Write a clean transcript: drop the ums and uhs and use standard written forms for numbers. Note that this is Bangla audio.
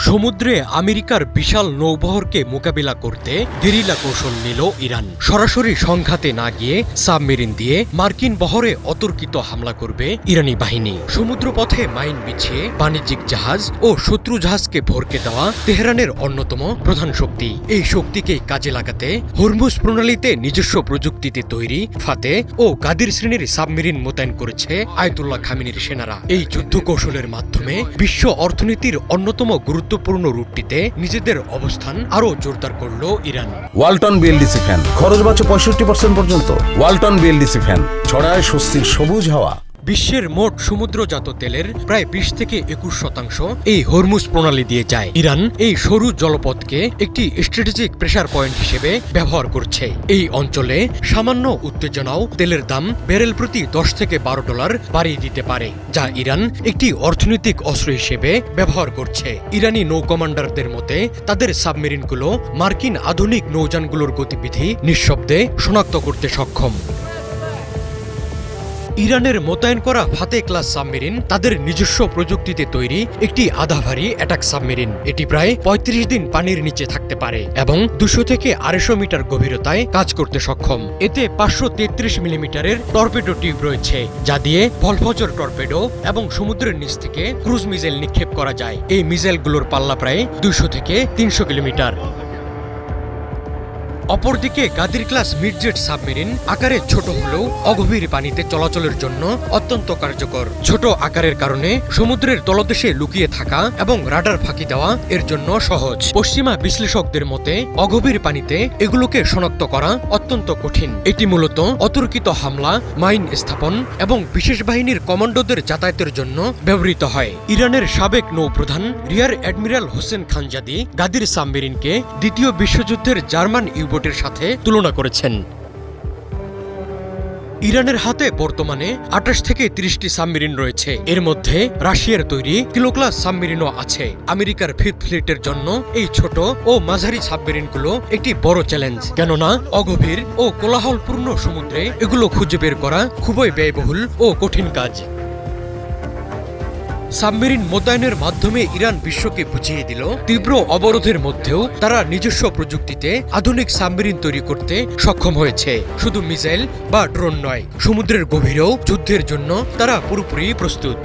সমুদ্রে আমেরিকার বিশাল নৌবহরকে মোকাবিলা করতে গেরিলা কৌশল নিল ইরান। সরাসরি সংঘাতে না গিয়ে সাবমেরিন দিয়ে মার্কিন বহরে অতর্কিত হামলা করবে ইরানি বাহিনী। সমুদ্রপথে মাইন বিছিয়ে বাণিজ্যিক জাহাজ ও শত্রু জাহাজকে ভরকে দেওয়া তেহরানের অন্যতম প্রধান শক্তি। এই শক্তিকে কাজে লাগাতে হরমুজ প্রণালীতে নিজস্ব প্রযুক্তিতে তৈরি ফাতে ও গাদির শ্রেণীর সাবমেরিন মোতায়েন করেছে আয়াতুল্লাহ খামেনির সেনারা। এই যুদ্ধ কৌশলের মাধ্যমে বিশ্ব অর্থনীতির অন্যতম গুরুত্বপূর্ণ রুটটিতে নিজেদের অবস্থান আরও জোরদার করল ইরান। ওয়ালটন বিএলডিসি ফ্যান খরচ বাঁচে 65% পর্যন্ত। ওয়ালটন বিএলডিসি ফ্যান ছড়ায় স্বস্তির সবুজ হাওয়া। বিশ্বের মোট সমুদ্রজাত তেলের প্রায় 20 থেকে 21% এই হরমুজ প্রণালী দিয়ে যায়। ইরান এই সরু জলপথকে একটি স্ট্র্যাটেজিক প্রেসার পয়েন্ট হিসেবে ব্যবহার করছে। এই অঞ্চলে সামান্য উত্তেজনাও তেলের দাম ব্যারেল প্রতি $10 থেকে $12 বাড়িয়ে দিতে পারে, যা ইরান একটি অর্থনৈতিক অস্ত্র হিসেবে ব্যবহার করছে। ইরানি নৌ কমান্ডারদের মতে তাদের সাবমেরিনগুলো মার্কিন আধুনিক নৌযানগুলোর গতিবিধি নিঃশব্দে শনাক্ত করতে সক্ষম। ইরানের মোতায়েন করা ফাতে ক্লাস সাবমেরিন তাদের নিজস্ব প্রযুক্তিতে তৈরি একটি আধাভারী অ্যাটাক সাবমেরিন। এটি প্রায় 35 দিন পানির নিচে থাকতে পারে এবং 200 থেকে 250 মিটার গভীরতায় কাজ করতে সক্ষম। এতে 533 মিলিমিটারের টর্পেডো টিউব রয়েছে, যা দিয়ে ভলফজর টর্পেডো এবং সমুদ্রের নিচ থেকে ক্রুজ মিসাইল নিক্ষেপ করা যায়। এই মিসাইলগুলোর পাল্লা প্রায় 200 থেকে 300 কিলোমিটার। অপরদিকে গাদির ক্লাস মিডজেট সাবমেরিন আকারে ছোট হলেও অগভীর পানিতে চলাচলের জন্য অত্যন্ত কার্যকর। ছোট আকারের কারণে সমুদ্রের তলদেশে লুকিয়ে থাকা এবং রাডার ফাঁকি দেওয়া এর জন্য সহজ। পশ্চিমা বিশ্লেষকদের মতে অগভীর পানিতে এগুলোকে শনাক্ত করা অত্যন্ত কঠিন। এটি মূলত অতর্কিত হামলা, মাইন স্থাপন এবং বিশেষ বাহিনীর কমান্ডোদের যাতায়াতের জন্য ব্যবহৃত হয়। ইরানের সাবেক নৌপ্রধান রিয়ার অ্যাডমিরাল হোসেন খানজাদি গাদির সাবমেরিনকে দ্বিতীয় বিশ্বযুদ্ধের জার্মান ইউবোটের সাথে তুলনা করেছেন। ইরানের হাতে বর্তমানে 28 থেকে 30টি সাবমেরিন রয়েছে। এর মধ্যে রাশিয়ার তৈরি কিলো ক্লাস সাবমেরিনও আছে। আমেরিকার ফিফথ ফ্লিটের জন্য এই ছোট ও মাঝারি সাবমেরিনগুলো একটি বড় চ্যালেঞ্জ, কেননা অগভীর ও কোলাহলপূর্ণ সমুদ্রে এগুলো খুঁজে বের করা খুবই ব্যয়বহুল ও কঠিন কাজ। সাবমেরিন মোতায়েনের মাধ্যমে ইরান বিশ্বকে বুঝিয়ে দিল তীব্র অবরোধের মধ্যেও তারা নিজস্ব প্রযুক্তিতে আধুনিক সাবমেরিন তৈরি করতে সক্ষম হয়েছে। শুধু মিসাইল বা ড্রোন নয়, সমুদ্রের গভীরেও যুদ্ধের জন্য তারা পুরোপুরি প্রস্তুত।